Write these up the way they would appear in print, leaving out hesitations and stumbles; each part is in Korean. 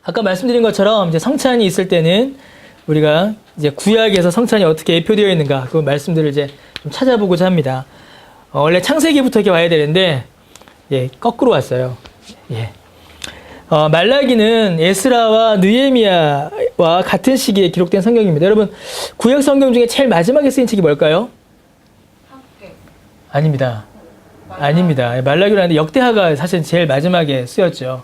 아까 말씀드린 것처럼 이제 성찬이 있을 때는 우리가 이제 구약에서 성찬이 어떻게 예표되어 있는가 그 말씀들을 이제 좀 찾아보고자 합니다. 원래 창세기부터 이렇게 와야 되는데 예, 거꾸로 왔어요. 예. 말라기는 에스라와 느헤미야와 같은 시기에 기록된 성경입니다. 여러분 구약 성경 중에 제일 마지막에 쓰인 책이 뭘까요? 아닙니다. 아닙니다. 말라기라는데 역대하가 사실 제일 마지막에 쓰였죠.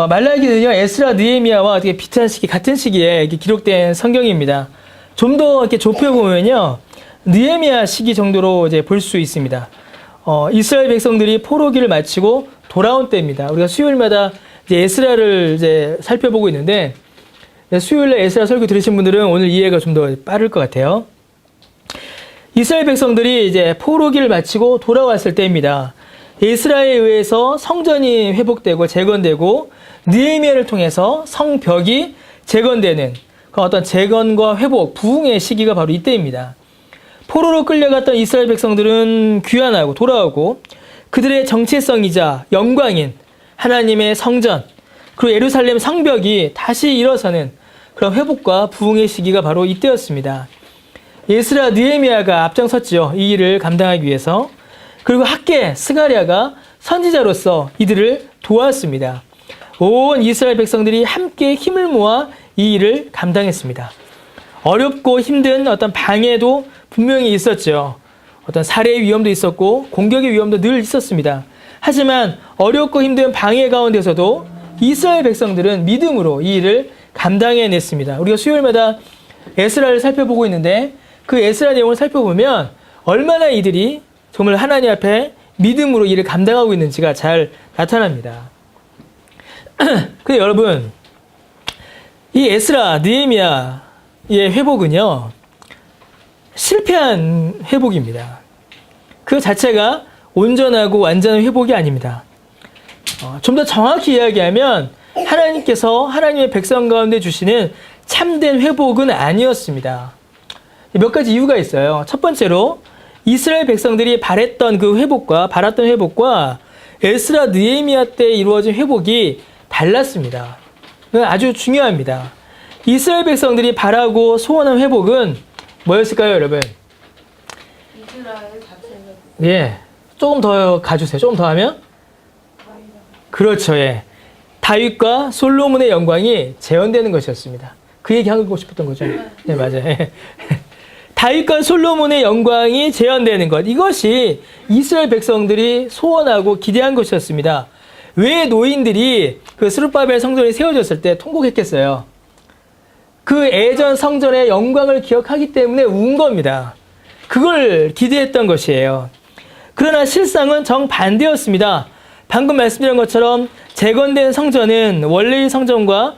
말라기는요 에스라 느헤미야와 어떻게 비슷한 시기 같은 시기에 이렇게 기록된 성경입니다. 좀 더 이렇게 좁혀 보면요 느헤미야 시기 정도로 이제 볼 수 있습니다. 이스라엘 백성들이 포로기를 마치고 돌아온 때입니다. 우리가 수요일마다 이제 에스라를 이제 살펴보고 있는데 수요일에 에스라 설교 들으신 분들은 오늘 이해가 좀 더 빠를 것 같아요. 이스라엘 백성들이 이제 포로기를 마치고 돌아왔을 때입니다. 에스라에 의해서 성전이 회복되고 재건되고 느헤미야를 통해서 성벽이 재건되는 그 어떤 재건과 회복, 부흥의 시기가 바로 이때입니다. 포로로 끌려갔던 이스라엘 백성들은 귀환하고 돌아오고 그들의 정체성이자 영광인 하나님의 성전 그리고 예루살렘 성벽이 다시 일어서는 그런 회복과 부흥의 시기가 바로 이때였습니다. 에스라 느헤미야가 앞장섰지요. 이 일을 감당하기 위해서. 그리고 학계 스가랴가 선지자로서 이들을 도왔습니다. 온 이스라엘 백성들이 함께 힘을 모아 이 일을 감당했습니다. 어렵고 힘든 어떤 방해도 분명히 있었죠. 어떤 살해의 위험도 있었고 공격의 위험도 늘 있었습니다. 하지만 어렵고 힘든 방해 가운데서도 이스라엘 백성들은 믿음으로 이 일을 감당해냈습니다. 우리가 수요일마다 에스라를 살펴보고 있는데 그 에스라 내용을 살펴보면 얼마나 이들이 정말 하나님 앞에 믿음으로 일을 감당하고 있는지가 잘 나타납니다. 근데 여러분 이 에스라, 느헤미야의 회복은요 실패한 회복입니다. 그 자체가 온전하고 완전한 회복이 아닙니다. 좀 더 정확히 이야기하면 하나님께서 하나님의 백성 가운데 주시는 참된 회복은 아니었습니다. 몇 가지 이유가 있어요. 첫 번째로 이스라엘 백성들이 바랐던 회복과 에스라 느헤미야 때 이루어진 회복이 달랐습니다. 이건 아주 중요합니다. 이스라엘 백성들이 바라고 소원한 회복은 뭐였을까요, 여러분? 이스라엘 자체는 예, 조금 더 가주세요. 조금 더 하면? 그렇죠, 예. 다윗과 솔로몬의 영광이 재현되는 것이었습니다. 그 얘기 하고 싶었던 거죠. 네, 맞아요. 다윗과 솔로몬의 영광이 재현되는 것. 이것이 이스라엘 백성들이 소원하고 기대한 것이었습니다. 왜 노인들이 그 스룹바벨 성전이 세워졌을 때 통곡했겠어요? 그 예전 성전의 영광을 기억하기 때문에 운 겁니다. 그걸 기대했던 것이에요. 그러나 실상은 정반대였습니다. 방금 말씀드린 것처럼 재건된 성전은 원래의 성전과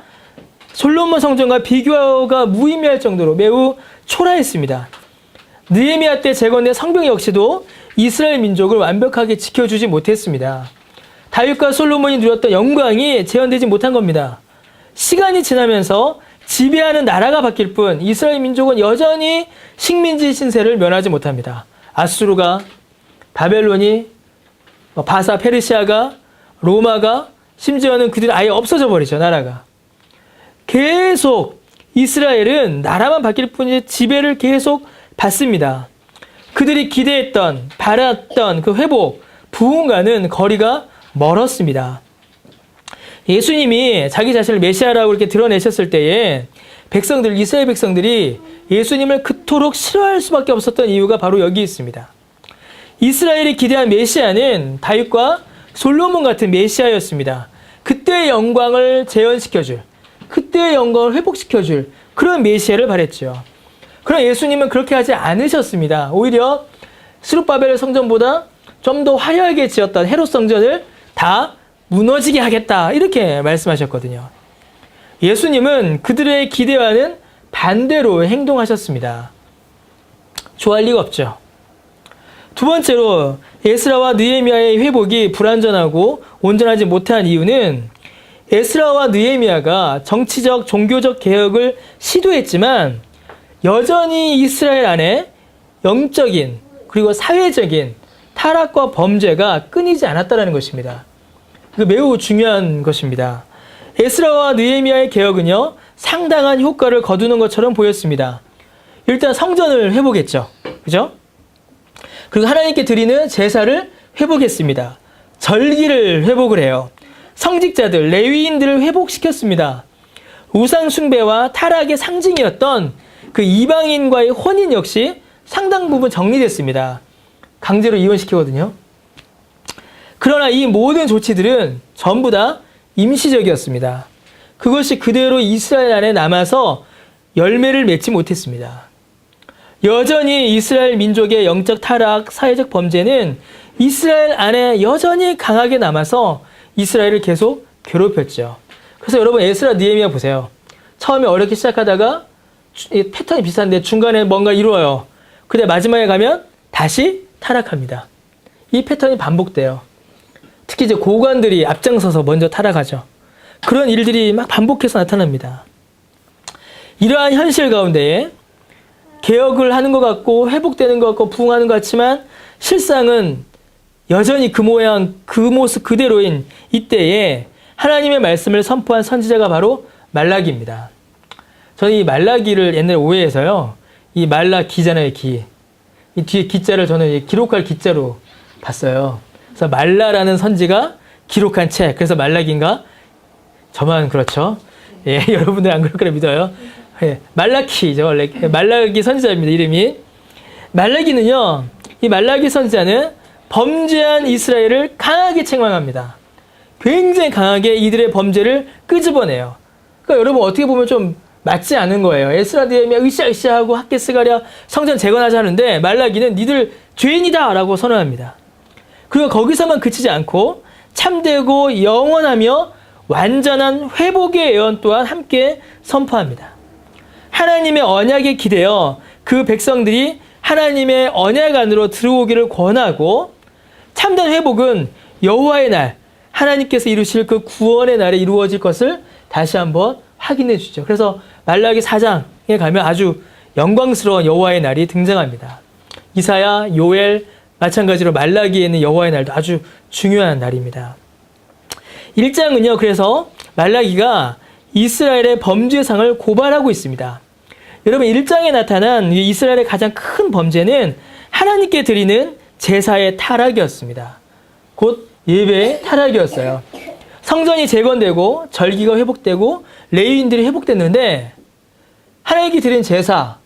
솔로몬 성전과 비교가 무의미할 정도로 매우 초라했습니다. 느헤미야 때 재건된 성벽 역시도 이스라엘 민족을 완벽하게 지켜주지 못했습니다. 다윗과 솔로몬이 누렸던 영광이 재현되지 못한 겁니다. 시간이 지나면서 지배하는 나라가 바뀔 뿐 이스라엘 민족은 여전히 식민지 신세를 면하지 못합니다. 아수르가, 바벨론이, 바사 페르시아가, 로마가, 심지어는 그들이 아예 없어져 버리죠. 나라가. 계속 이스라엘은 나라만 바뀔 뿐이지 지배를 계속 받습니다. 그들이 기대했던, 바랐던 그 회복, 부흥과는 거리가 멀었습니다. 예수님이 자기 자신을 메시아라고 이렇게 드러내셨을 때에 이스라엘 백성들이 예수님을 그토록 싫어할 수밖에 없었던 이유가 바로 여기 있습니다. 이스라엘이 기대한 메시아는 다윗과 솔로몬 같은 메시아였습니다. 그때의 영광을 재현시켜줄, 그때의 영광을 회복시켜줄 그런 메시아를 바랬죠. 그러나 예수님은 그렇게 하지 않으셨습니다. 오히려 스룹바벨 성전보다 좀 더 화려하게 지었던 헤롯 성전을 다 무너지게 하겠다 이렇게 말씀하셨거든요. 예수님은 그들의 기대와는 반대로 행동하셨습니다. 좋아할 리가 없죠. 두 번째로 에스라와 느헤미야의 회복이 불완전하고 온전하지 못한 이유는 에스라와 느헤미야가 정치적, 종교적 개혁을 시도했지만 여전히 이스라엘 안에 영적인 그리고 사회적인 타락과 범죄가 끊이지 않았다는 것입니다. 그 매우 중요한 것입니다. 에스라와 느헤미야의 개혁은요, 상당한 효과를 거두는 것처럼 보였습니다. 일단 성전을 회복했죠. 그죠? 그리고 하나님께 드리는 제사를 회복했습니다. 절기를 회복을 해요. 성직자들, 레위인들을 회복시켰습니다. 우상 숭배와 타락의 상징이었던 그 이방인과의 혼인 역시 상당 부분 정리됐습니다. 강제로 이혼시키거든요. 그러나 이 모든 조치들은 전부 다 임시적이었습니다. 그것이 그대로 이스라엘 안에 남아서 열매를 맺지 못했습니다. 여전히 이스라엘 민족의 영적 타락, 사회적 범죄는 이스라엘 안에 여전히 강하게 남아서 이스라엘을 계속 괴롭혔죠. 그래서 여러분 에스라 느헤미야 보세요. 처음에 어렵게 시작하다가 패턴이 비슷한데 중간에 뭔가 이루어요. 근데 마지막에 가면 다시 타락합니다. 이 패턴이 반복돼요. 특히 이제 고관들이 앞장서서 먼저 타락하죠. 그런 일들이 막 반복해서 나타납니다. 이러한 현실 가운데에 개혁을 하는 것 같고 회복되는 것 같고 부흥하는 것 같지만 실상은 여전히 그 모양 그 모습 그대로인 이때에 하나님의 말씀을 선포한 선지자가 바로 말라기입니다. 저는 이 말라기를 옛날에 오해해서요. 이 말라기잖아요, 기. 이 뒤에 기자를 저는 기록할 기자로 봤어요. 그래서 말라라는 선지가 기록한 책. 그래서 말라기인가? 저만 그렇죠. 예, 여러분들 안 그럴 거라 믿어요. 예, 말라키죠, 원래. 말라기 선지자입니다, 이름이. 말라기는요, 이 말라기 선지자는 범죄한 이스라엘을 강하게 책망합니다. 굉장히 강하게 이들의 범죄를 끄집어내요. 그러니까 여러분 어떻게 보면 좀 맞지 않은 거예요. 에스라 느헤미야 으쌰으쌰하고 학계 쓰가랴 성전 재건하자 하는데 말라기는 니들 죄인이다 라고 선언합니다. 그리고 거기서만 그치지 않고 참되고 영원하며 완전한 회복의 예언 또한 함께 선포합니다. 하나님의 언약에 기대어 그 백성들이 하나님의 언약 안으로 들어오기를 권하고 참된 회복은 여호와의 날, 하나님께서 이루실 그 구원의 날에 이루어질 것을 다시 한번 확인해 주죠. 그래서 말라기 4장에 가면 아주 영광스러운 여호와의 날이 등장합니다. 이사야, 요엘, 마찬가지로 말라기에는 여호와의 날도 아주 중요한 날입니다. 1장은요, 그래서 말라기가 이스라엘의 범죄상을 고발하고 있습니다. 여러분 1장에 나타난 이스라엘의 가장 큰 범죄는 하나님께 드리는 제사의 타락이었습니다. 곧 예배의 타락이었어요. 성전이 재건되고 절기가 회복되고 레위인들이 회복됐는데 하나님께 드린 제사,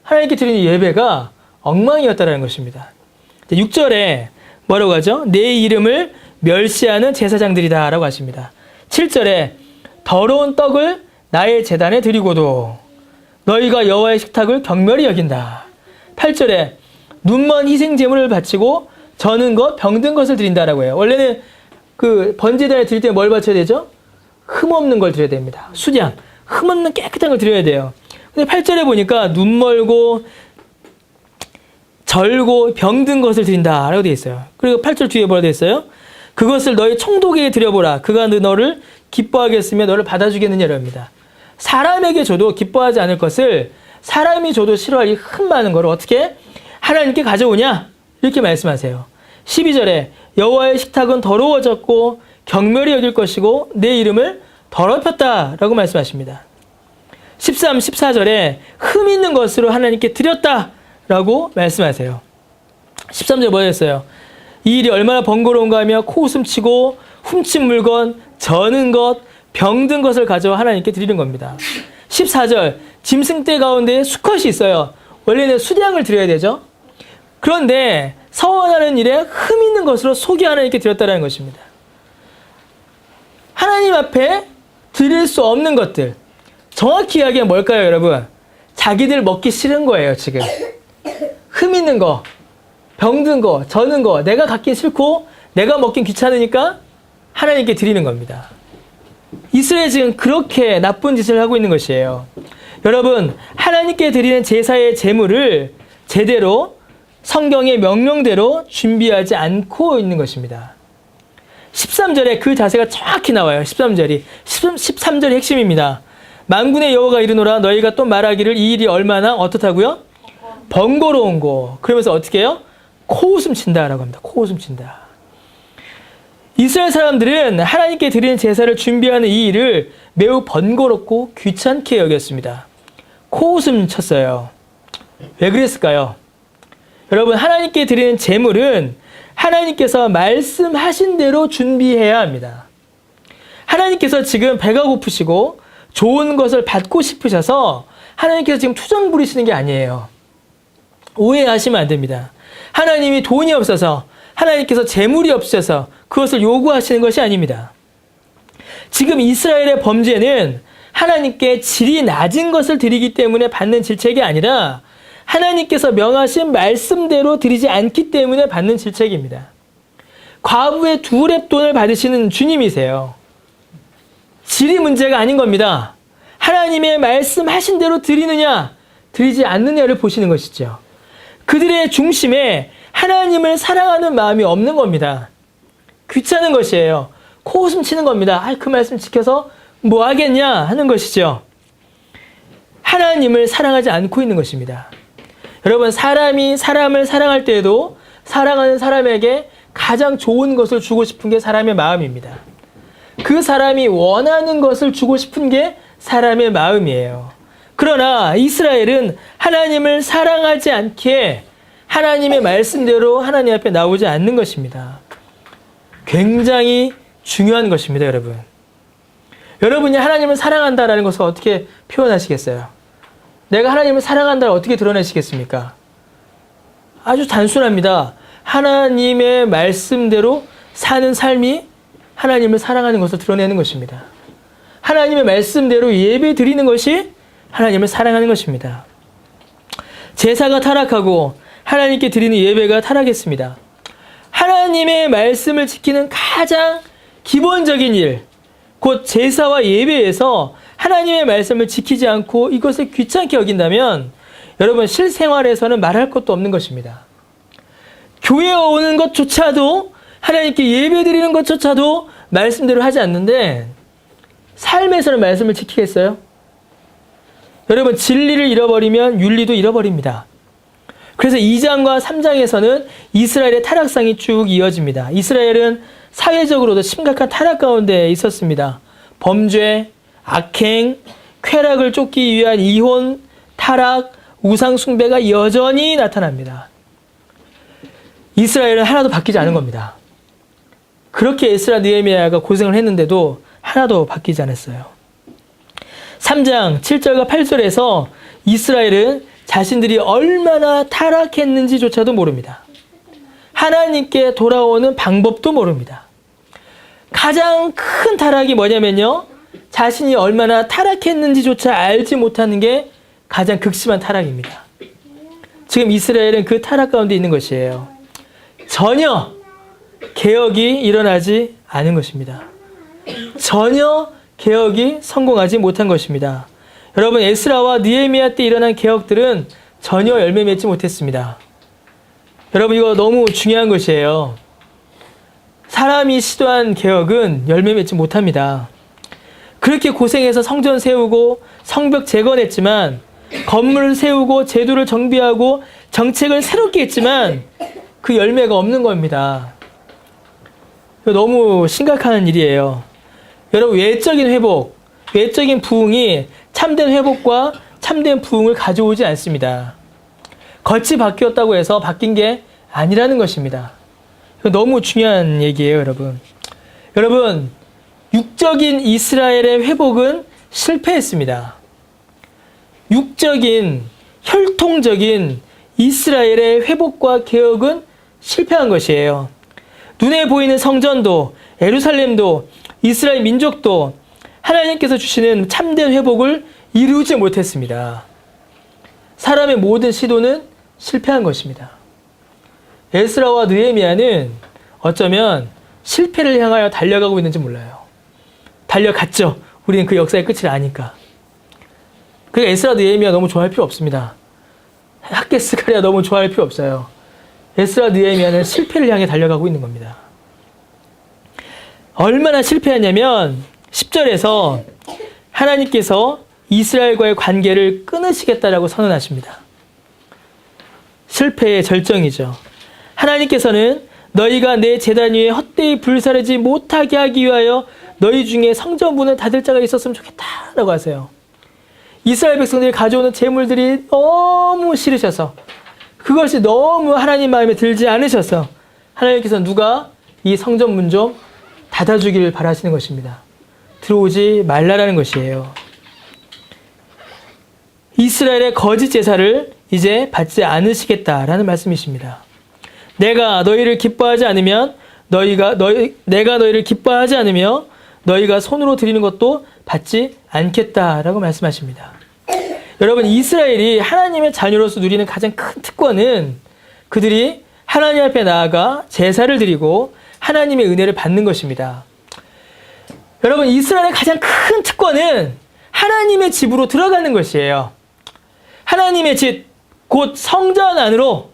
하나님께 드린 예배가 엉망이었다는 것입니다. 6절에 뭐라고 하죠? 내 이름을 멸시하는 제사장들이다 라고 하십니다. 7절에 더러운 떡을 나의 제단에 드리고도 너희가 여호와의 식탁을 경멸히 여긴다. 8절에 눈먼 희생 제물을 바치고 저는 것, 병든 것을 드린다라고 해요. 원래는 그 번제단에 드릴 때 뭘 바쳐야 되죠? 흠없는 걸 드려야 됩니다. 수량, 흠없는 깨끗한 걸 드려야 돼요. 근데 8절에 보니까 눈멀고 절고 병든 것을 드린다라고 되어 있어요. 그리고 8절 뒤에 뭐라 되어 있어요? 그것을 너희 총독에게 드려보라. 그가 너를 기뻐하게 했으며 너를 받아주겠느냐라고 합니다. 사람에게 줘도 기뻐하지 않을 것을 사람이 줘도 싫어할 이 흠 많은 걸 어떻게 하나님께 가져오냐? 이렇게 말씀하세요. 12절에 여호와의 식탁은 더러워졌고 경멸히 여길 것이고 내 이름을 더럽혔다라고 말씀하십니다. 13, 14절에 흠 있는 것으로 하나님께 드렸다라고 말씀하세요. 13절 뭐였어요? 이 일이 얼마나 번거로운가 하며 코웃음 치고 훔친 물건, 저는 것, 병든 것을 가져와 하나님께 드리는 겁니다. 14절 짐승떼 가운데 수컷이 있어요. 원래는 수량을 드려야 되죠. 그런데 서원하는 일에 흠 있는 것으로 속여 하나님께 드렸다는 것입니다. 하나님 앞에 드릴 수 없는 것들, 정확히 이야기하면 뭘까요, 여러분? 자기들 먹기 싫은 거예요, 지금. 흠 있는 거, 병든 거, 저는 거, 내가 갖긴 싫고 내가 먹긴 귀찮으니까 하나님께 드리는 겁니다. 이스라엘이 지금 그렇게 나쁜 짓을 하고 있는 것이에요. 여러분, 하나님께 드리는 제사의 제물을 제대로 성경의 명령대로 준비하지 않고 있는 것입니다. 13절에 그 자세가 정확히 나와요. 13절이. 13절이 핵심입니다. 만군의 여호와가 이르노라 너희가 또 말하기를 이 일이 얼마나 어떻다고요? 번거로운 거. 그러면서 어떻게 해요? 코웃음 친다라고 합니다. 코웃음 친다. 이스라엘 사람들은 하나님께 드리는 제사를 준비하는 이 일을 매우 번거롭고 귀찮게 여겼습니다. 코웃음 쳤어요. 왜 그랬을까요? 여러분, 하나님께 드리는 제물은 하나님께서 말씀하신 대로 준비해야 합니다. 하나님께서 지금 배가 고프시고 좋은 것을 받고 싶으셔서 하나님께서 지금 투정 부리시는 게 아니에요. 오해하시면 안 됩니다. 하나님이 돈이 없어서, 하나님께서 재물이 없으셔서 그것을 요구하시는 것이 아닙니다. 지금 이스라엘의 범죄는 하나님께 질이 낮은 것을 드리기 때문에 받는 질책이 아니라 하나님께서 명하신 말씀대로 드리지 않기 때문에 받는 질책입니다. 과부의 2렙돈을 받으시는 주님이세요. 질이 문제가 아닌 겁니다. 하나님의 말씀하신 대로 드리느냐, 드리지 않느냐를 보시는 것이죠. 그들의 중심에 하나님을 사랑하는 마음이 없는 겁니다. 귀찮은 것이에요. 코웃음 치는 겁니다. 그 말씀 지켜서 뭐 하겠냐 하는 것이죠. 하나님을 사랑하지 않고 있는 것입니다. 여러분, 사람이 사람을 사랑할 때에도 사랑하는 사람에게 가장 좋은 것을 주고 싶은 게 사람의 마음입니다. 그 사람이 원하는 것을 주고 싶은 게 사람의 마음이에요. 그러나 이스라엘은 하나님을 사랑하지 않기에 하나님의 말씀대로 하나님 앞에 나오지 않는 것입니다. 굉장히 중요한 것입니다, 여러분. 여러분이 하나님을 사랑한다라는 것을 어떻게 표현하시겠어요? 내가 하나님을 사랑한다를 어떻게 드러내시겠습니까? 아주 단순합니다. 하나님의 말씀대로 사는 삶이 하나님을 사랑하는 것을 드러내는 것입니다. 하나님의 말씀대로 예배 드리는 것이 하나님을 사랑하는 것입니다. 제사가 타락하고 하나님께 드리는 예배가 타락했습니다. 하나님의 말씀을 지키는 가장 기본적인 일, 곧 제사와 예배에서 하나님의 말씀을 지키지 않고 이것을 귀찮게 여긴다면 여러분, 실생활에서는 말할 것도 없는 것입니다. 교회에 오는 것조차도, 하나님께 예배 드리는 것조차도 말씀대로 하지 않는데 삶에서는 말씀을 지키겠어요? 여러분, 진리를 잃어버리면 윤리도 잃어버립니다. 그래서 2장과 3장에서는 이스라엘의 타락상이 쭉 이어집니다. 이스라엘은 사회적으로도 심각한 타락 가운데 있었습니다. 범죄, 악행, 쾌락을 쫓기 위한 이혼, 타락, 우상 숭배가 여전히 나타납니다. 이스라엘은 하나도 바뀌지 않은 겁니다. 그렇게 에스라 느헤미야가 고생을 했는데도 하나도 바뀌지 않았어요. 3장 7절과 8절에서 이스라엘은 자신들이 얼마나 타락했는지조차도 모릅니다. 하나님께 돌아오는 방법도 모릅니다. 가장 큰 타락이 뭐냐면요, 자신이 얼마나 타락했는지조차 알지 못하는 게 가장 극심한 타락입니다. 지금 이스라엘은 그 타락 가운데 있는 것이에요. 전혀 개혁이 일어나지 않은 것입니다. 전혀 개혁이 성공하지 못한 것입니다. 여러분, 에스라와 느헤미야 때 일어난 개혁들은 전혀 열매 맺지 못했습니다. 여러분, 이거 너무 중요한 것이에요. 사람이 시도한 개혁은 열매 맺지 못합니다. 그렇게 고생해서 성전 세우고 성벽 재건했지만, 건물을 세우고 제도를 정비하고 정책을 새롭게 했지만 그 열매가 없는 겁니다. 너무 심각한 일이에요. 여러분, 외적인 회복, 외적인 부흥이 참된 회복과 참된 부흥을 가져오지 않습니다. 겉이 바뀌었다고 해서 바뀐 게 아니라는 것입니다. 너무 중요한 얘기예요, 여러분. 여러분, 육적인 이스라엘의 회복은 실패했습니다. 육적인, 혈통적인 이스라엘의 회복과 개혁은 실패한 것이에요. 눈에 보이는 성전도, 예루살렘도, 이스라엘 민족도 하나님께서 주시는 참된 회복을 이루지 못했습니다. 사람의 모든 시도는 실패한 것입니다. 에스라와 느헤미야는 어쩌면 실패를 향하여 달려가고 있는지 몰라요. 달려갔죠. 우리는 그 역사의 끝을 아니까. 그러니까 에스라 느헤미야 너무 좋아할 필요 없습니다. 학계 스가랴 너무 좋아할 필요 없어요. 에스라 느헤미야는 실패를 향해 달려가고 있는 겁니다. 얼마나 실패했냐면 10절에서 하나님께서 이스라엘과의 관계를 끊으시겠다라고 선언하십니다. 실패의 절정이죠. 하나님께서는 너희가 내 제단 위에 헛되이 불사르지 못하게 하기 위하여 너희 중에 성전문을 닫을 자가 있었으면 좋겠다라고 하세요. 이스라엘 백성들이 가져오는 재물들이 너무 싫으셔서, 그것이 너무 하나님 마음에 들지 않으셔서 하나님께서 누가 이 성전문 좀 닫아주기를 바라시는 것입니다. 들어오지 말라라는 것이에요. 이스라엘의 거짓 제사를 이제 받지 않으시겠다라는 말씀이십니다. 내가 너희를 기뻐하지 않으면 내가 너희를 기뻐하지 않으며 너희가 손으로 드리는 것도 받지 않겠다라고 말씀하십니다. 여러분, 이스라엘이 하나님의 자녀로서 누리는 가장 큰 특권은 그들이 하나님 앞에 나아가 제사를 드리고 하나님의 은혜를 받는 것입니다. 여러분, 이스라엘의 가장 큰 특권은 하나님의 집으로 들어가는 것이에요. 하나님의 집, 곧 성전 안으로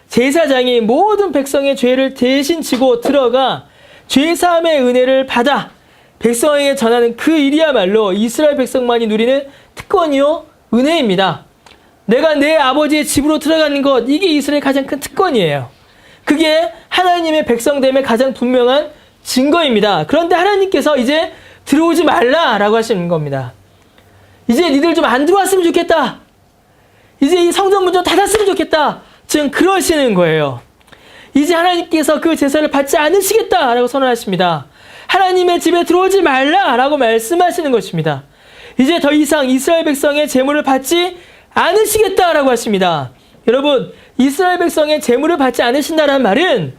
제사장이 모든 백성의 죄를 대신 지고 들어가 죄사함의 은혜를 받아 백성에게 전하는 그 일이야말로 이스라엘 백성만이 누리는 특권이요 은혜입니다. 내가 내 아버지의 집으로 들어가는 것, 이게 이스라엘의 가장 큰 특권이에요. 그게 하나님의 백성됨의 가장 분명한 증거입니다. 그런데 하나님께서 이제 들어오지 말라라고 하시는 겁니다. 이제 니들 좀 안 들어왔으면 좋겠다. 이제 이 성전문 좀 닫았으면 좋겠다. 지금 그러시는 거예요. 이제 하나님께서 그 제사를 받지 않으시겠다라고 선언하십니다. 하나님의 집에 들어오지 말라라고 말씀하시는 것입니다. 이제 더 이상 이스라엘 백성의 제물을 받지 않으시겠다라고 하십니다. 여러분, 이스라엘 백성의 제물을 받지 않으신다는 말은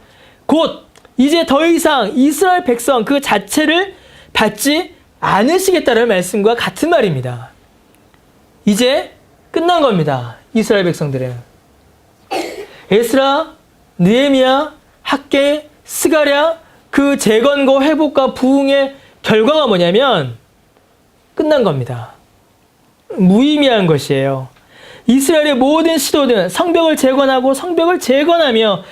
곧 이제 더 이상 이스라엘 백성 그 자체를 받지 않으시겠다는 말씀과 같은 말입니다. 이제 끝난 겁니다. 이스라엘 백성들은. 에스라, 느헤미야, 학개, 스가랴, 그 재건과 회복과 부흥의 결과가 뭐냐면 끝난 겁니다. 무의미한 것이에요. 이스라엘의 모든 시도는 성벽을 재건하고 성벽을 재건하며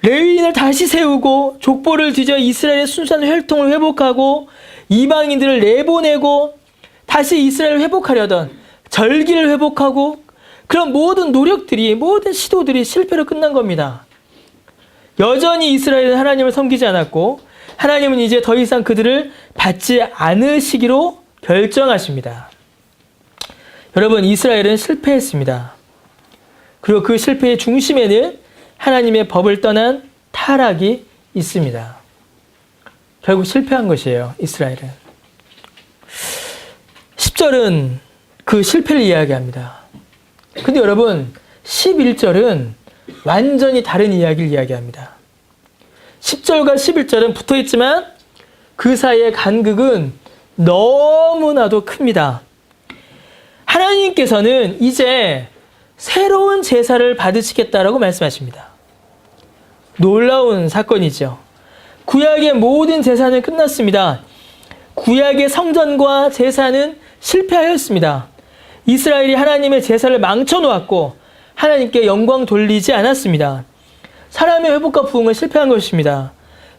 레위인을 다시 세우고 족보를 뒤져 이스라엘의 순수한 혈통을 회복하고 이방인들을 내보내고 다시 이스라엘을 회복하려던 절기를 회복하고 그런 모든 노력들이, 모든 시도들이 실패로 끝난 겁니다. 여전히 이스라엘은 하나님을 섬기지 않았고 하나님은 이제 더 이상 그들을 받지 않으시기로 결정하십니다. 여러분, 이스라엘은 실패했습니다. 그리고 그 실패의 중심에는 하나님의 법을 떠난 타락이 있습니다. 결국 실패한 것이에요, 이스라엘은. 10절은 그 실패를 이야기합니다. 근데 여러분, 11절은 완전히 다른 이야기를 이야기합니다. 10절과 11절은 붙어 있지만 그 사이의 간극은 너무나도 큽니다. 하나님께서는 이제 새로운 제사를 받으시겠다라고 말씀하십니다. 놀라운 사건이죠. 구약의 모든 제사는 끝났습니다. 구약의 성전과 제사는 실패하였습니다. 이스라엘이 하나님의 제사를 망쳐놓았고 하나님께 영광 돌리지 않았습니다. 사람의 회복과 부흥은 실패한 것입니다.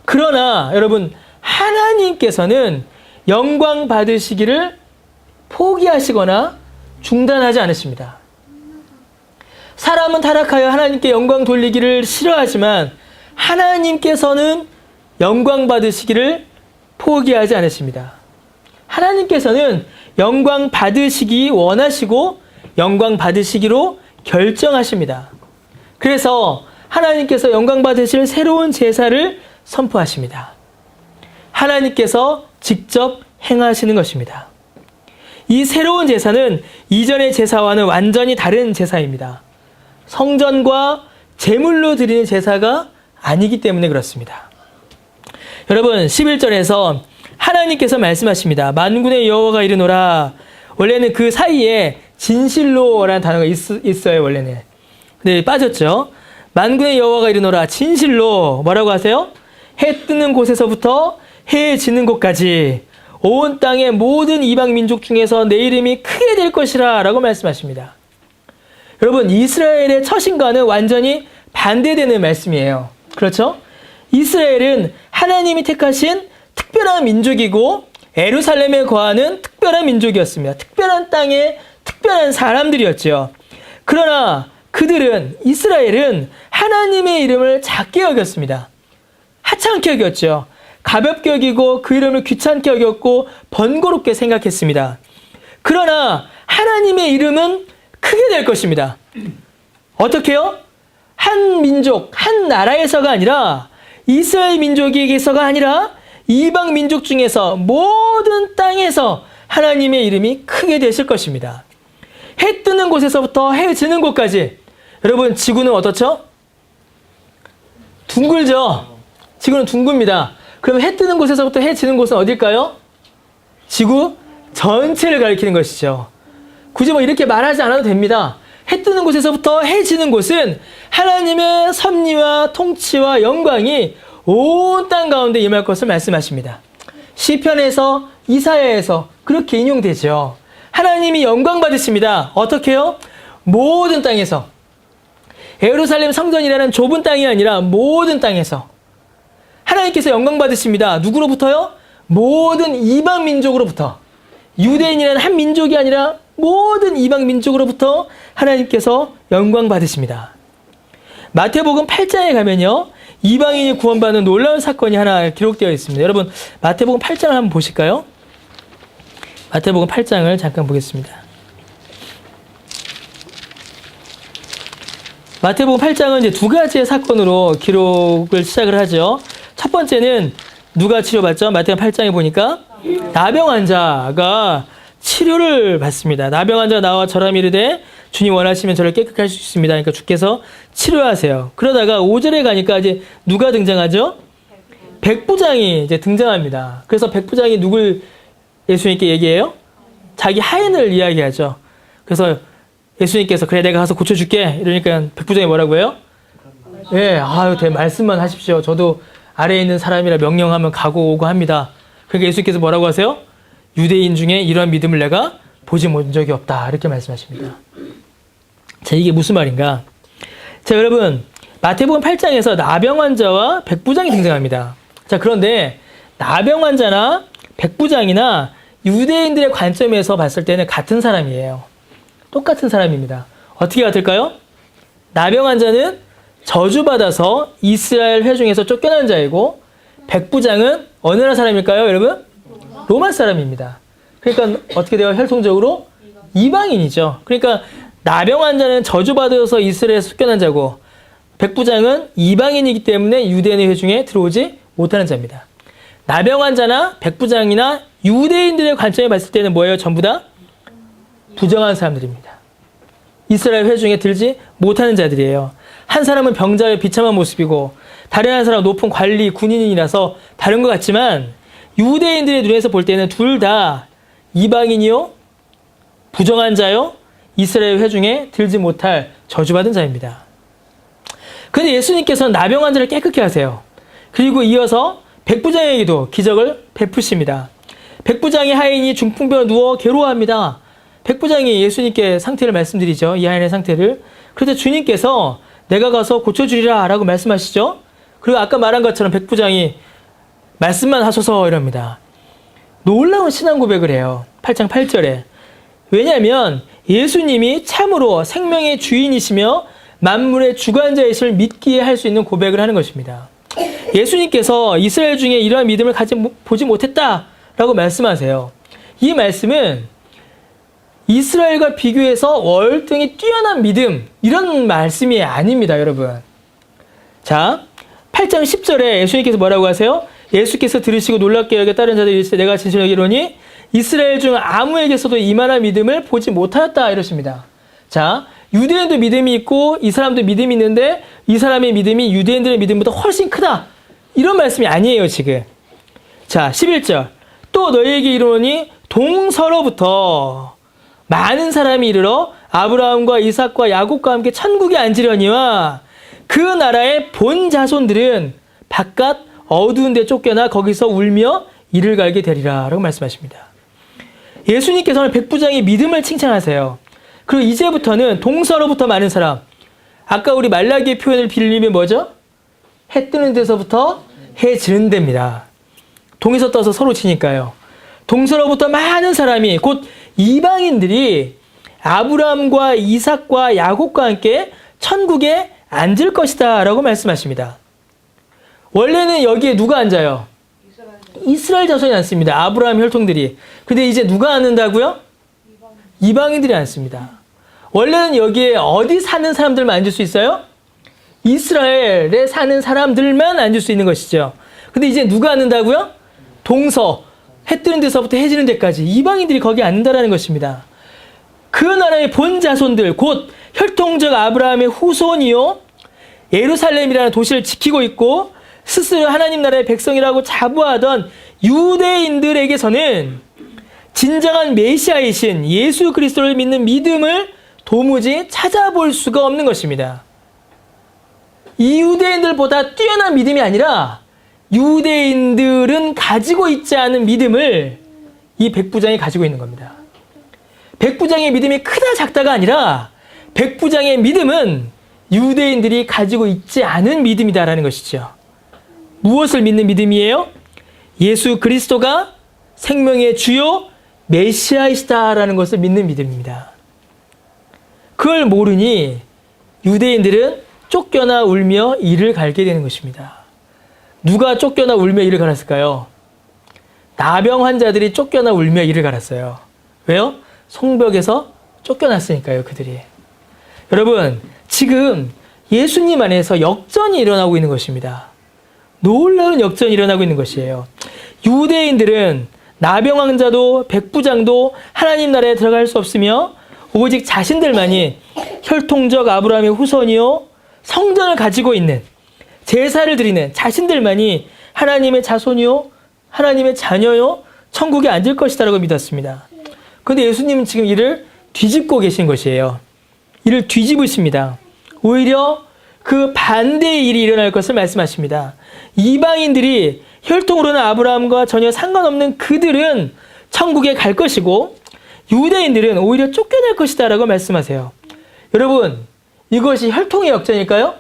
그러나 여러분, 하나님께서는 영광 받으시기를 포기하시거나 중단하지 않으십니다. 사람은 타락하여 하나님께 영광 돌리기를 싫어하지만 하나님께서는 영광 받으시기를 포기하지 않으십니다. 하나님께서는 영광 받으시기 원하시고 영광 받으시기로 결정하십니다. 그래서 하나님께서 영광 받으실 새로운 제사를 선포하십니다. 하나님께서 직접 행하시는 것입니다. 이 새로운 제사는 이전의 제사와는 완전히 다른 제사입니다. 성전과 제물로 드리는 제사가 아니기 때문에 그렇습니다. 여러분, 11절에서 하나님께서 말씀하십니다. 만군의 여호와가 이르노라. 원래는 그 사이에 진실로라는 단어가 있어요, 원래는. 근데 빠졌죠. 만군의 여호와가 이르노라. 진실로. 뭐라고 하세요? 해 뜨는 곳에서부터 해 지는 곳까지 온 땅의 모든 이방 민족 중에서 내 이름이 크게 될 것이라 라고 말씀하십니다. 여러분, 이스라엘의 처신과는 완전히 반대되는 말씀이에요. 그렇죠? 이스라엘은 하나님이 택하신 특별한 민족이고 예루살렘에 거하는 특별한 민족이었습니다. 특별한 땅의 특별한 사람들이었죠. 그러나 이스라엘은 하나님의 이름을 작게 여겼습니다. 하찮게 여겼죠. 가볍게 여기고 그 이름을 귀찮게 여겼고 번거롭게 생각했습니다. 그러나 하나님의 이름은 크게 될 것입니다. 어떻게요? 한 민족, 한 나라에서가 아니라 이스라엘 민족에게서가 아니라 이방 민족 중에서 모든 땅에서 하나님의 이름이 크게 되실 것입니다. 해 뜨는 곳에서부터 해 지는 곳까지. 여러분, 지구는 어떻죠? 둥글죠? 지구는 둥굽니다. 그럼 해 뜨는 곳에서부터 해 지는 곳은 어딜까요? 지구 전체를 가리키는 것이죠. 굳이 뭐 이렇게 말하지 않아도 됩니다. 해 뜨는 곳에서부터 해 지는 곳은 하나님의 섭리와 통치와 영광이 온 땅 가운데 임할 것을 말씀하십니다. 시편에서 이사야에서 그렇게 인용되죠. 하나님이 영광 받으십니다. 어떻게요? 모든 땅에서. 예루살렘 성전이라는 좁은 땅이 아니라 모든 땅에서 하나님께서 영광 받으십니다. 누구로부터요? 모든 이방 민족으로부터. 유대인이라는 한 민족이 아니라 모든 이방 민족으로부터 하나님께서 영광 받으십니다. 마태복음 8장에 가면요, 이방인이 구원받는 놀라운 사건이 하나 기록되어 있습니다. 여러분, 마태복음 8장을 한번 보실까요? 마태복음 8장을 잠깐 보겠습니다. 마태복음 8장은 이제 두 가지의 사건으로 기록을 시작을 하죠. 첫 번째는 누가 치료받죠? 마태복음 8장에 보니까 나병 환자가 치료를 받습니다. 나병 환자가 나와 저람 이르되 주님 원하시면 저를 깨끗게 할 수 있습니다. 그러니까 주께서 치료하세요. 그러다가 5절에 가니까 이제 누가 등장하죠? 백부장이 이제 등장합니다. 그래서 백부장이 누굴 예수님께 얘기해요? 자기 하인을 이야기하죠. 그래서 예수님께서 그래 내가 가서 고쳐줄게 이러니까 백부장이 뭐라고 해요? 예, 아유, 말씀만 하십시오. 저도 아래에 있는 사람이라 명령하면 가고 오고 합니다. 그러니까 예수님께서 뭐라고 하세요? 유대인 중에 이러한 믿음을 내가 보지 본 적이 없다. 이렇게 말씀하십니다. 자, 이게 무슨 말인가? 자, 여러분, 마태복음 8장에서 나병 환자와 백부장이 등장합니다. 자, 그런데 나병 환자나 백부장이나 유대인들의 관점에서 봤을 때는 같은 사람이에요. 똑같은 사람입니다. 어떻게 같을까요? 나병 환자는 저주받아서 이스라엘 회중에서 쫓겨난 자이고, 백부장은 어느 나라 사람일까요, 여러분? 로마 사람입니다. 그러니까 어떻게 돼요? 혈통적으로 이방인이죠. 그러니까 나병 환자는 저주받아서 이스라엘에서 쫓겨난 자고, 백부장은 이방인이기 때문에 유대인의 회중에 들어오지 못하는 자입니다. 나병 환자나 백부장이나 유대인들의 관점에 봤을 때는 뭐예요? 전부 다 부정한 사람들입니다. 이스라엘 회중에 들지 못하는 자들이에요. 한 사람은 병자의 비참한 모습이고 다른 한 사람은 높은 관리 군인이라서 다른 것 같지만 유대인들의 눈에서 볼 때는 둘 다 이방인이요, 부정한 자요, 이스라엘 회중에 들지 못할 저주받은 자입니다. 그런데 예수님께서는 나병 환자를 깨끗게 하세요. 그리고 이어서 백부장에게도 기적을 베푸십니다. 백부장의 하인이 중풍병에 누워 괴로워합니다. 백부장이 예수님께 상태를 말씀드리죠. 이 하인의 상태를. 그래서 주님께서 내가 가서 고쳐주리라 라고 말씀하시죠. 그리고 아까 말한 것처럼 백부장이 말씀만 하소서 이럽니다. 놀라운 신앙 고백을 해요. 8장 8절에. 왜냐하면 예수님이 참으로 생명의 주인이시며 만물의 주관자이심을 믿기에 할 수 있는 고백을 하는 것입니다. 예수님께서 이스라엘 중에 이러한 믿음을 보지 못했다라고 말씀하세요. 이 말씀은 이스라엘과 비교해서 월등히 뛰어난 믿음, 이런 말씀이 아닙니다, 여러분. 자, 8장 10절에 예수님께서 뭐라고 하세요? 예수께서 들으시고 놀랍게 여겨 다른 자들이 이르시되 내가 진실로 여기로니 이스라엘 중 아무에게서도 이만한 믿음을 보지 못하였다 이러십니다. 자, 유대인도 믿음이 있고 이 사람도 믿음이 있는데 이 사람의 믿음이 유대인들의 믿음보다 훨씬 크다. 이런 말씀이 아니에요, 지금. 자, 11절. 또 너희에게 이르노니 동서로부터 많은 사람이 이르러 아브라함과 이삭과 야곱과 함께 천국에 앉으려니와 그 나라의 본 자손들은 바깥 어두운 데 쫓겨나 거기서 울며 이를 갈게 되리라 라고 말씀하십니다. 예수님께서는 백부장의 믿음을 칭찬하세요. 그리고 이제부터는 동서로부터 많은 사람, 아까 우리 말라기의 표현을 빌리면 뭐죠? 해 뜨는 데서부터 해 지는 데입니다. 동에서 떠서 서로 치니까요. 동서로부터 많은 사람이, 곧 이방인들이 아브라함과 이삭과 야곱과 함께 천국에 앉을 것이다 라고 말씀하십니다. 원래는 여기에 누가 앉아요? 이스라엘 자손이 앉습니다. 아브라함 혈통들이. 근데 이제 누가 앉는다고요? 이방인들이 앉습니다. 원래는 여기에 어디 사는 사람들만 앉을 수 있어요? 이스라엘에 사는 사람들만 앉을 수 있는 것이죠. 근데 이제 누가 앉는다고요? 동서, 해 뜨는 데서부터 해 지는 데까지 이방인들이 거기 앉는다라는 것입니다. 그 나라의 본 자손들, 곧 혈통적 아브라함의 후손이요, 예루살렘이라는 도시를 지키고 있고 스스로 하나님 나라의 백성이라고 자부하던 유대인들에게서는 진정한 메시아이신 예수 그리스도를 믿는 믿음을 도무지 찾아볼 수가 없는 것입니다. 이 유대인들보다 뛰어난 믿음이 아니라 유대인들은 가지고 있지 않은 믿음을 이 백부장이 가지고 있는 겁니다. 백부장의 믿음이 크다 작다가 아니라 백부장의 믿음은 유대인들이 가지고 있지 않은 믿음이다라는 것이죠. 무엇을 믿는 믿음이에요? 예수 그리스도가 생명의 주요 메시아이시다라는 것을 믿는 믿음입니다. 그걸 모르니 유대인들은 쫓겨나 울며 이를 갈게 되는 것입니다. 누가 쫓겨나 울며 이를 갈았을까요? 나병 환자들이 쫓겨나 울며 이를 갈았어요. 왜요? 성벽에서 쫓겨났으니까요, 그들이. 여러분, 지금 예수님 안에서 역전이 일어나고 있는 것입니다. 놀라운 역전이 일어나고 있는 것이에요. 유대인들은 나병 환자도 백부장도 하나님 나라에 들어갈 수 없으며 오직 자신들만이 혈통적 아브라함의 후손이요, 성전을 가지고 있는, 제사를 드리는 자신들만이 하나님의 자손이요, 하나님의 자녀요, 천국에 앉을 것이다라고 믿었습니다. 그런데 예수님은 지금 이를 뒤집고 계신 것이에요. 이를 뒤집으십니다. 오히려 그 반대의 일이 일어날 것을 말씀하십니다. 이방인들이 혈통으로는 아브라함과 전혀 상관없는 그들은 천국에 갈 것이고 유대인들은 오히려 쫓겨날 것이다 라고 말씀하세요. 여러분, 이것이 혈통의 역전일까요?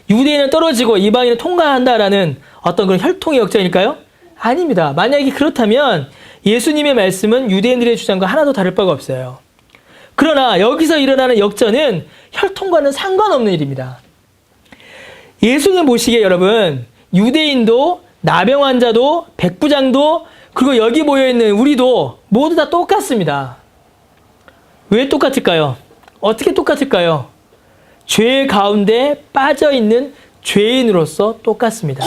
유대인은 떨어지고 이방인은 통과한다라는 어떤 그런 혈통의 역전일까요? 아닙니다. 만약에 그렇다면 예수님의 말씀은 유대인들의 주장과 하나도 다를 바가 없어요. 그러나 여기서 일어나는 역전은 혈통과는 상관없는 일입니다. 예수님 보시기에 여러분, 유대인도 나병 환자도 백부장도 그리고 여기 모여있는 우리도 모두 다 똑같습니다. 왜 똑같을까요? 어떻게 똑같을까요? 죄 가운데 빠져있는 죄인으로서 똑같습니다.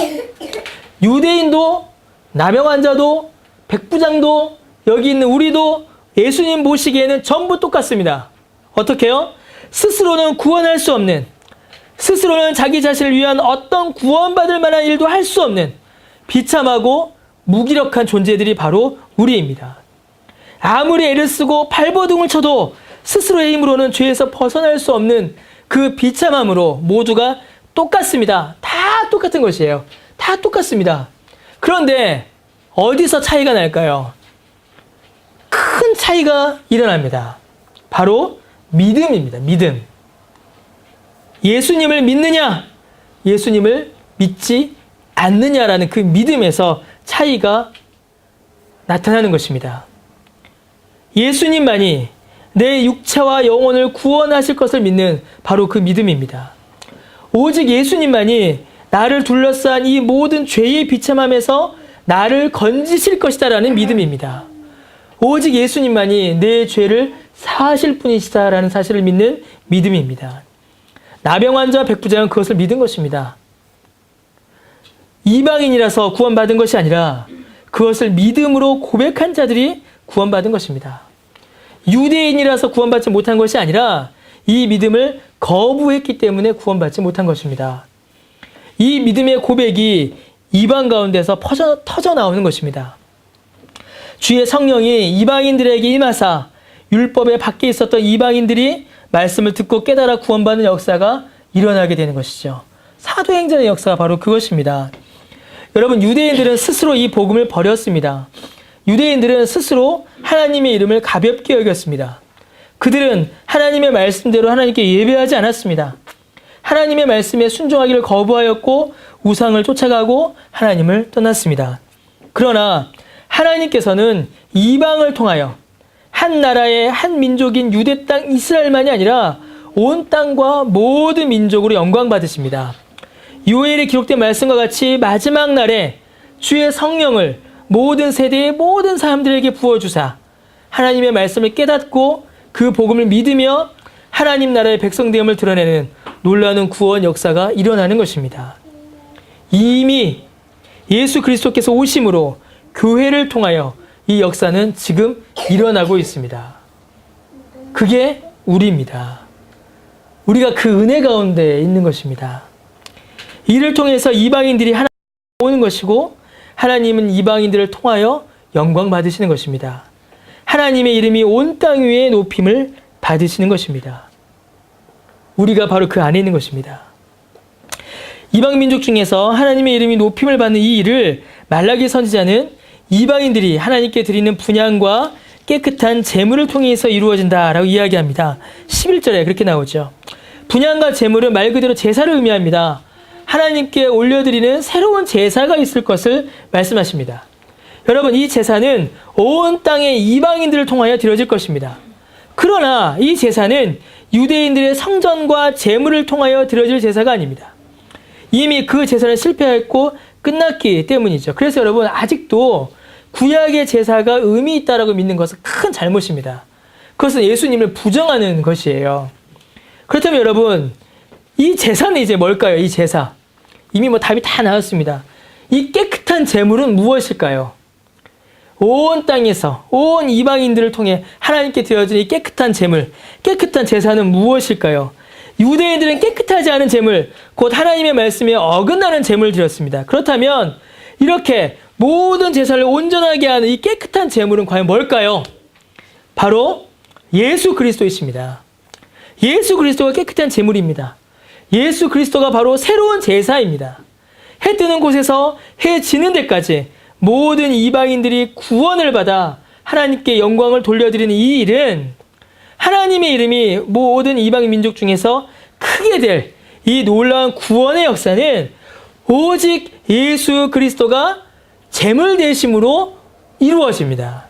유대인도 나병 환자도 백부장도 여기 있는 우리도 예수님 보시기에는 전부 똑같습니다. 어떻게요? 스스로는 구원할 수 없는, 스스로는 자기 자신을 위한 어떤 구원받을 만한 일도 할 수 없는 비참하고 무기력한 존재들이 바로 우리입니다. 아무리 애를 쓰고 발버둥을 쳐도 스스로의 힘으로는 죄에서 벗어날 수 없는 그 비참함으로 모두가 똑같습니다. 다 똑같은 것이에요. 다 똑같습니다. 그런데 어디서 차이가 날까요? 큰 차이가 일어납니다. 바로 믿음입니다. 믿음. 예수님을 믿느냐, 예수님을 믿지 않느냐라는 그 믿음에서 차이가 나타나는 것입니다. 예수님만이 내 육체와 영혼을 구원하실 것을 믿는 바로 그 믿음입니다. 오직 예수님만이 나를 둘러싼 이 모든 죄의 비참함에서 나를 건지실 것이다라는 믿음입니다. 오직 예수님만이 내 죄를 사하실 분이시다라는 사실을 믿는 믿음입니다. 나병 환자 백부장은 그것을 믿은 것입니다. 이방인이라서 구원받은 것이 아니라 그것을 믿음으로 고백한 자들이 구원받은 것입니다. 유대인이라서 구원받지 못한 것이 아니라 이 믿음을 거부했기 때문에 구원받지 못한 것입니다. 이 믿음의 고백이 이방 가운데서 터져 나오는 것입니다. 주의 성령이 이방인들에게 임하사 율법의 밖에 있었던 이방인들이 말씀을 듣고 깨달아 구원받는 역사가 일어나게 되는 것이죠. 사도행전의 역사가 바로 그것입니다. 여러분, 유대인들은 스스로 이 복음을 버렸습니다. 유대인들은 스스로 하나님의 이름을 가볍게 여겼습니다. 그들은 하나님의 말씀대로 하나님께 예배하지 않았습니다. 하나님의 말씀에 순종하기를 거부하였고 우상을 쫓아가고 하나님을 떠났습니다. 그러나 하나님께서는 이방을 통하여 한 나라의 한 민족인 유대 땅 이스라엘만이 아니라 온 땅과 모든 민족으로 영광 받으십니다. 요엘에 기록된 말씀과 같이 마지막 날에 주의 성령을 모든 세대의 모든 사람들에게 부어주사 하나님의 말씀을 깨닫고 그 복음을 믿으며 하나님 나라의 백성됨을 드러내는 놀라운 구원 역사가 일어나는 것입니다. 이미 예수 그리스도께서 오심으로 교회를 통하여 이 역사는 지금 일어나고 있습니다. 그게 우리입니다. 우리가 그 은혜 가운데 있는 것입니다. 이를 통해서 이방인들이 하나님 오는 것이고 하나님은 이방인들을 통하여 영광 받으시는 것입니다. 하나님의 이름이 온 땅 위에 높임을 받으시는 것입니다. 우리가 바로 그 안에 있는 것입니다. 이방 민족 중에서 하나님의 이름이 높임을 받는 이 일을 말라기 선지자는 이방인들이 하나님께 드리는 분향과 깨끗한 제물을 통해서 이루어진다라고 이야기합니다. 11절에 그렇게 나오죠. 분향과 제물은 말 그대로 제사를 의미합니다. 하나님께 올려드리는 새로운 제사가 있을 것을 말씀하십니다. 여러분, 이 제사는 온 땅의 이방인들을 통하여 드려질 것입니다. 그러나 이 제사는 유대인들의 성전과 제물을 통하여 드려질 제사가 아닙니다. 이미 그 제사는 실패했고 끝났기 때문이죠. 그래서 여러분, 아직도 구약의 제사가 의미 있다라고 믿는 것은 큰 잘못입니다. 그것은 예수님을 부정하는 것이에요. 그렇다면 여러분, 이 제사는 이제 뭘까요? 이 제사. 이미 답이 다 나왔습니다. 이 깨끗한 제물은 무엇일까요? 온 땅에서 온 이방인들을 통해 하나님께 드려진 이 깨끗한 제물, 깨끗한 제사는 무엇일까요? 유대인들은 깨끗하지 않은 제물, 곧 하나님의 말씀에 어긋나는 제물을 드렸습니다. 그렇다면 이렇게 모든 제사를 온전하게 하는 이 깨끗한 제물은 과연 뭘까요? 바로 예수 그리스도이십니다. 예수 그리스도가 깨끗한 제물입니다. 예수 그리스도가 바로 새로운 제사입니다. 해 뜨는 곳에서 해 지는 데까지 모든 이방인들이 구원을 받아 하나님께 영광을 돌려드리는 이 일은 하나님의 이름이 모든 이방 민족 중에서 크게 될 이 놀라운 구원의 역사는 오직 예수 그리스도가 제물 되심으로 이루어집니다.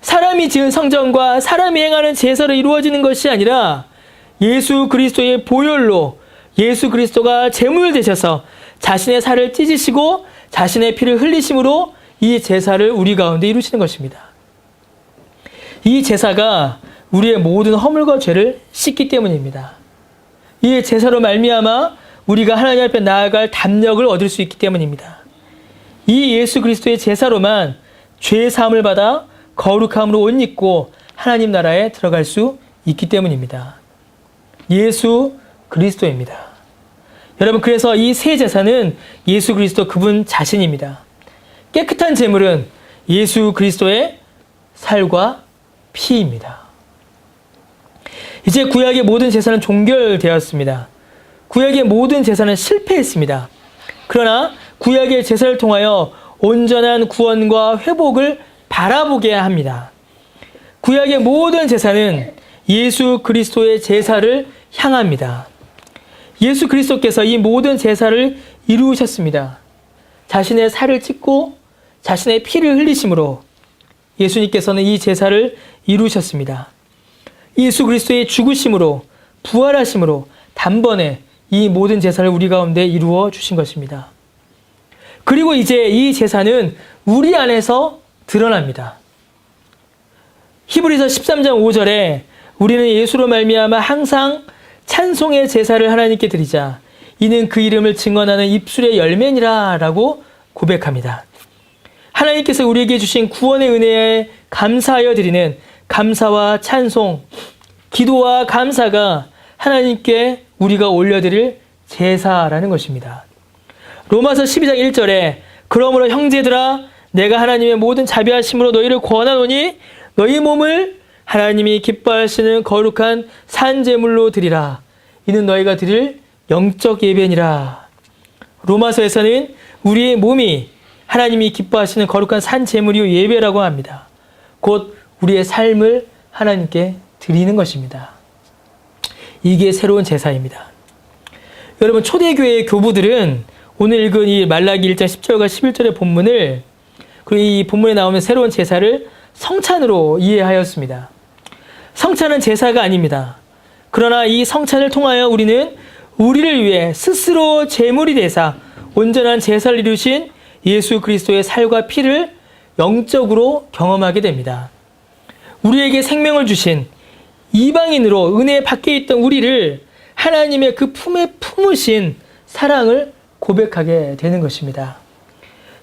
사람이 지은 성전과 사람이 행하는 제사로 이루어지는 것이 아니라 예수 그리스도의 보혈로 예수 그리스도가 제물 되셔서 자신의 살을 찢으시고 자신의 피를 흘리심으로 이 제사를 우리 가운데 이루시는 것입니다. 이 제사가 우리의 모든 허물과 죄를 씻기 때문입니다. 이 제사로 말미암아 우리가 하나님 앞에 나아갈 담력을 얻을 수 있기 때문입니다. 이 예수 그리스도의 제사로만 죄 사함을 받아 거룩함으로 옷 입고 하나님 나라에 들어갈 수 있기 때문입니다. 예수 그리스도입니다. 여러분, 그래서 이 새 제사는 예수 그리스도 그분 자신입니다. 깨끗한 제물은 예수 그리스도의 살과 피입니다. 이제 구약의 모든 제사는 종결되었습니다. 구약의 모든 제사는 실패했습니다. 그러나 구약의 제사를 통하여 온전한 구원과 회복을 바라보게 합니다. 구약의 모든 제사는 예수 그리스도의 제사를 향합니다. 예수 그리스도께서 이 모든 제사를 이루셨습니다. 자신의 살을 찢고 자신의 피를 흘리심으로 예수님께서는 이 제사를 이루셨습니다. 예수 그리스도의 죽으심으로 부활하심으로 단번에 이 모든 제사를 우리 가운데 이루어 주신 것입니다. 그리고 이제 이 제사는 우리 안에서 드러납니다. 히브리서 13장 5절에 우리는 예수로 말미암아 항상 찬송의 제사를 하나님께 드리자 이는 그 이름을 증언하는 입술의 열매니라 라고 고백합니다. 하나님께서 우리에게 주신 구원의 은혜에 감사하여 드리는 감사와 찬송, 기도와 감사가 하나님께 우리가 올려드릴 제사라는 것입니다. 로마서 12장 1절에 그러므로 형제들아 내가 하나님의 모든 자비하심으로 너희를 권하노니 너희 몸을 하나님이 기뻐하시는 거룩한 산제물로 드리라. 이는 너희가 드릴 영적 예배니라. 로마서에서는 우리의 몸이 하나님이 기뻐하시는 거룩한 산제물이 예배라고 합니다. 곧 우리의 삶을 하나님께 드리는 것입니다. 이게 새로운 제사입니다. 여러분, 초대교회의 교부들은 오늘 읽은 이 말라기 1장 10절과 11절의 본문을 그리고 이 본문에 나오는 새로운 제사를 성찬으로 이해하였습니다. 성찬은 제사가 아닙니다. 그러나 이 성찬을 통하여 우리는 우리를 위해 스스로 제물이 되사 온전한 제사를 이루신 예수 그리스도의 살과 피를 영적으로 경험하게 됩니다. 우리에게 생명을 주신 이방인으로 은혜 밖에 있던 우리를 하나님의 그 품에 품으신 사랑을 고백하게 되는 것입니다.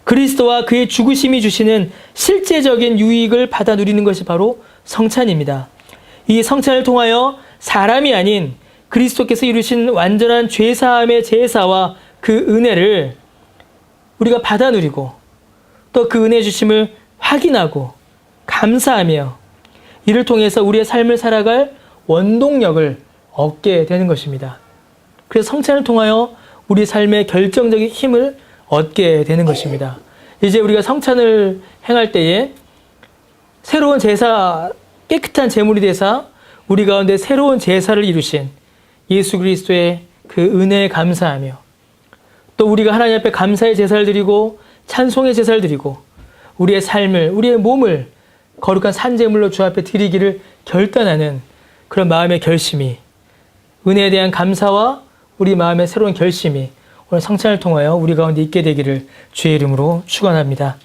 그리스도와 그의 죽으심이 주시는 실제적인 유익을 받아 누리는 것이 바로 성찬입니다. 이 성찬을 통하여 사람이 아닌 그리스도께서 이루신 완전한 죄사함의 제사와 그 은혜를 우리가 받아 누리고 또 그 은혜 주심을 확인하고 감사하며 이를 통해서 우리의 삶을 살아갈 원동력을 얻게 되는 것입니다. 그래서 성찬을 통하여 우리 삶의 결정적인 힘을 얻게 되는 것입니다. 이제 우리가 성찬을 행할 때에 새로운 제사, 깨끗한 제물이 되사 우리 가운데 새로운 제사를 이루신 예수 그리스도의 그 은혜에 감사하며 또 우리가 하나님 앞에 감사의 제사를 드리고 찬송의 제사를 드리고 우리의 삶을, 우리의 몸을 거룩한 산제물로 주 앞에 드리기를 결단하는 그런 마음의 결심이, 은혜에 대한 감사와 우리 마음의 새로운 결심이 오늘 성찬을 통하여 우리 가운데 있게 되기를 주의 이름으로 축원합니다.